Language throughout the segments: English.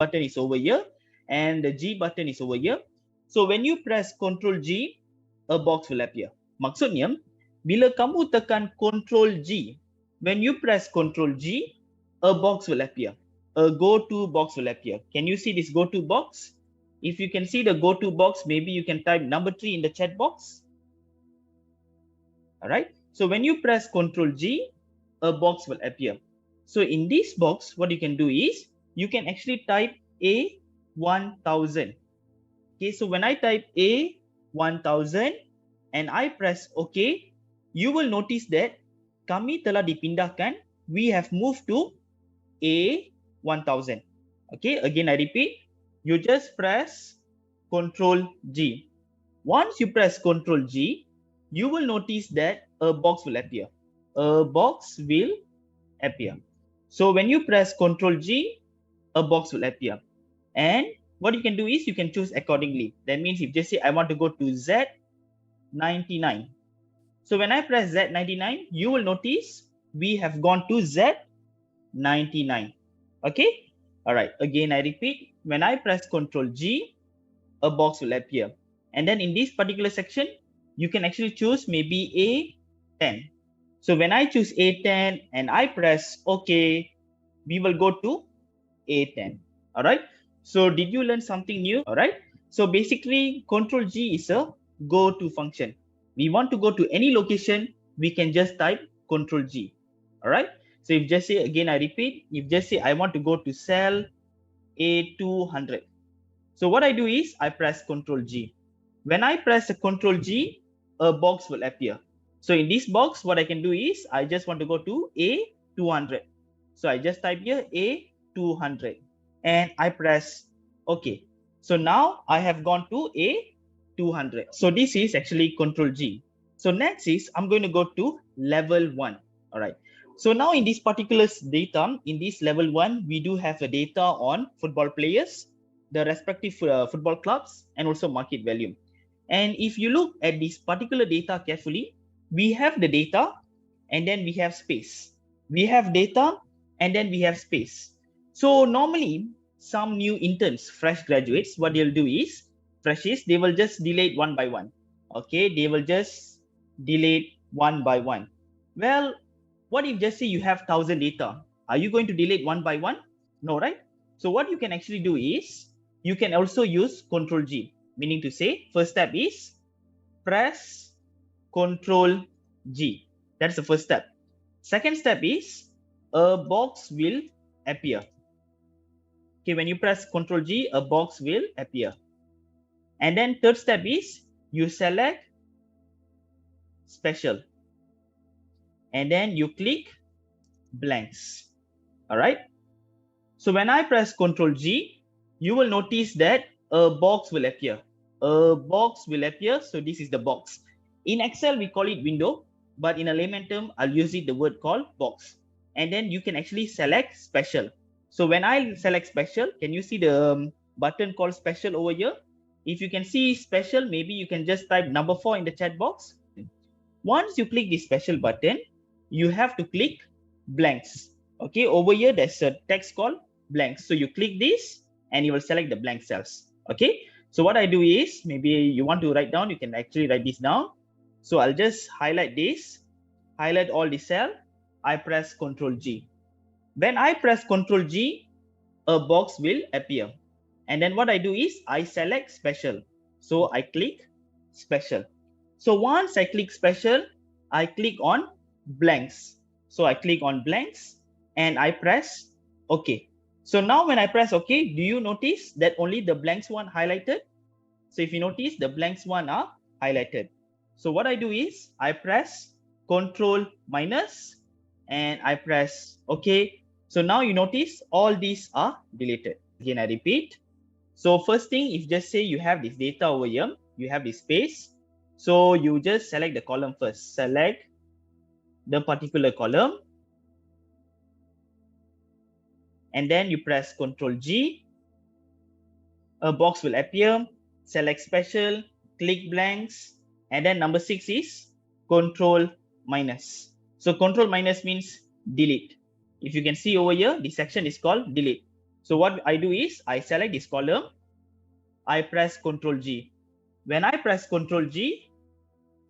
button is over here and the G button is over here. So when you press Ctrl G, a box will appear. Maksudnya, bila kamu tekan Ctrl G, when you press Ctrl G, a box will appear. A go-to box will appear. Can you see this go-to box? If you can see the go-to box, maybe you can type number 3 in the chat box. All right. So when you press Ctrl G, a box will appear. So in this box, what you can do is you can actually type A1000. Okay, so when I type A1000 and I press OK, you will notice that kami telah dipindahkan. We have moved to A1000. Okay, again I repeat, you just press Ctrl G. Once you press Ctrl G, you will notice that a box will appear. A box will appear. So when you press Ctrl G, a box will appear. And what you can do is you can choose accordingly. That means if just say I want to go to Z99. So when I press Z99, you will notice we have gone to Z99. Okay. All right. Again, I repeat, when I press Ctrl G, a box will appear. And then in this particular section, you can actually choose maybe A10. So when I choose A10 and I press OK, we will go to A10. All right. So did you learn something new? All right. So basically, Ctrl G is a go-to function. We want to go to any location, we can just type Ctrl G. All right. So if just say, again, I repeat, if just say I want to go to cell A200. So what I do is I press Ctrl G. When I press Ctrl G, a box will appear. So in this box, what I can do is I just want to go to A200. So I just type here A200 and I press OK. So now I have gone to A200. So this is actually Ctrl G. So next is I'm going to go to level 1. All right. So now in this particular data, in this level 1, we do have the data on football players, the respective football clubs, and also market value. And if you look at this particular data carefully, we have the data and then we have space. We have data and then we have space. So normally some new interns, fresh graduates, what they'll do is, freshies, they will just delete one by one. Okay, they will just delete one by one. Well, what if just say you have 1000 data? Are you going to delete one by one? No, right? So what you can actually do is, you can also use Ctrl G, meaning to say, first step is press Ctrl G. That's the first step. Second step is a box will appear. Okay, when you press Ctrl G, a box will appear. And then third step is you select special. And then you click blanks. All right. So when I press Ctrl G, you will notice that a box will appear. A box will appear. So this is the box. In Excel, we call it window, but in a layman term, I'll use it the word called box. And then you can actually select special. So when I select special, can you see the button called special over here? If you can see special, maybe you can just type number 4 in the chat box. Once you click this special button, you have to click blanks. Okay, over here, there's a text called blanks. So you click this and you will select the blank cells. Okay, so what I do is, maybe you want to write down, you can actually write this down. So I'll just highlight this, highlight all the cell. I press Ctrl G. When I press Ctrl G, a box will appear. And then what I do is I select special. So I click special. So once I click special, I click on blanks. So I click on blanks and I press OK. So now when I press OK, do you notice that only the blanks one highlighted? So if you notice, the blanks one are highlighted. So what I do is I press Ctrl minus and I press OK. So now you notice all these are deleted. Again, I repeat. So first thing, if just say you have this data over here, you have this space. So you just select the column first. Select the particular column. And then you press Ctrl G. A box will appear. Select special, click blanks. And then number 6 is Ctrl minus. So Ctrl minus means delete. If you can see over here, this section is called delete. So what I do is I select this column, I press Ctrl G. When I press Ctrl G,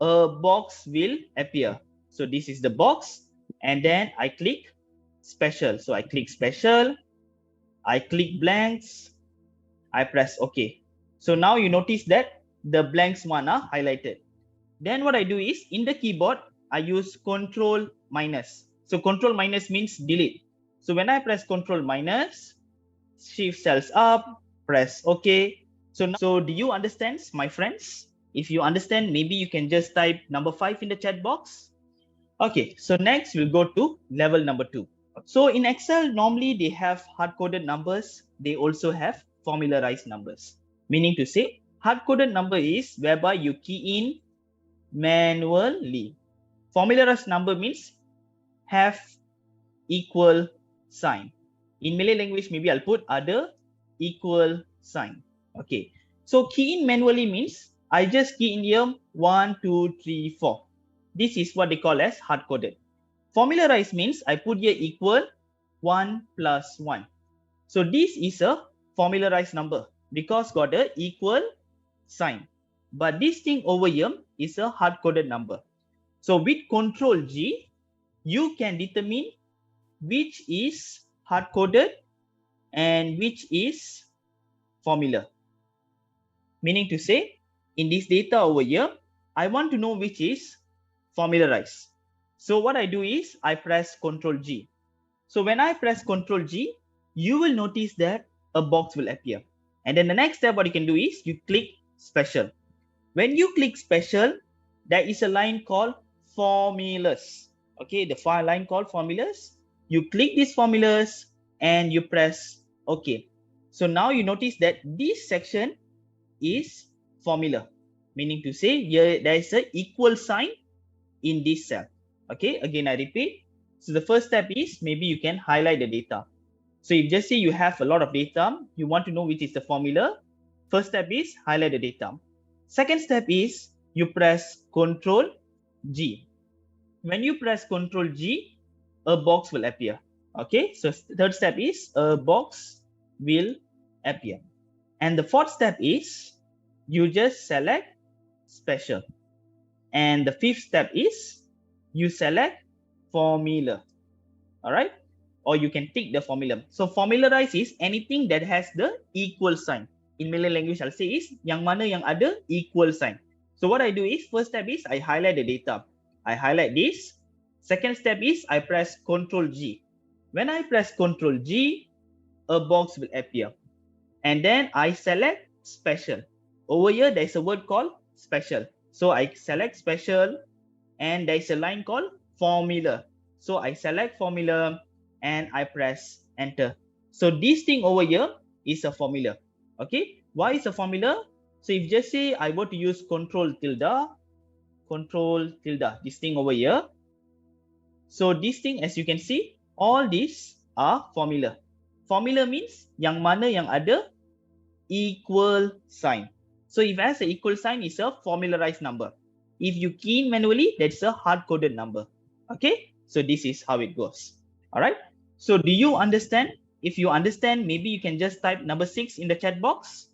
a box will appear. So this is the box, and then I click special. So I click special, I click blanks, I press OK. So now you notice that the blanks one are highlighted. Then what I do is in the keyboard, I use Ctrl minus. So Ctrl minus means delete. So when I press Ctrl minus, shift cells up, press OK. So do you understand, my friends? If you understand, maybe you can just type number 5 in the chat box. Okay, so next we'll go to level number 2. So in Excel, normally they have hard-coded numbers. They also have formularized numbers. Meaning to say, hard-coded number is whereby you key in manually. Formularized number means have equal sign. In Malay language, maybe I'll put other equal sign. Okay. So key in manually means I just key in here 1, 2, 3, 4. This is what they call as hard-coded. Formularized means I put here equal 1 plus 1. So this is a formularized number because got a equal sign. But this thing over here is a hard-coded number. So with Ctrl G, you can determine which is hard-coded and which is formula. Meaning to say, in this data over here, I want to know which is formularized. So what I do is I press Ctrl G. So when I press Ctrl G, you will notice that a box will appear. And then the next step what you can do is you click special. When you click special, there is a line called formulas. Okay, the line called formulas. You click these formulas and you press OK. So now you notice that this section is formula. Meaning to say here there is an equal sign in this cell. Okay, again I repeat. So the first step is maybe you can highlight the data. So if just say you have a lot of data, you want to know which is the formula. First step is highlight the data. Second step is you press Ctrl G. When you press Ctrl G, a box will appear. Okay, so third step is a box will appear. And the fourth step is you just select special. And the fifth step is you select formula. All right, or you can tick the formula. So formularize is anything that has the equal sign. In Malay language, I'll say is yang mana yang ada equal sign. So what I do is first step is I highlight the data. I highlight this. Second step is I press Ctrl G. When I press Ctrl G, a box will appear. And then I select special. Over here, there's a word called special. So I select special and there's a line called formula. So I select formula and I press enter. So this thing over here is a formula. Okay, why is a formula? So if just say I were to use Ctrl tilde, this thing over here. So this thing, as you can see, all these are formula. Formula means yang mana yang ada equal sign. So if it has an equal sign, it's a formularized number. If you key in manually, that's a hard-coded number. Okay, so this is how it goes. All right, so do you understand? If you understand, maybe you can just type number 6 in the chat box.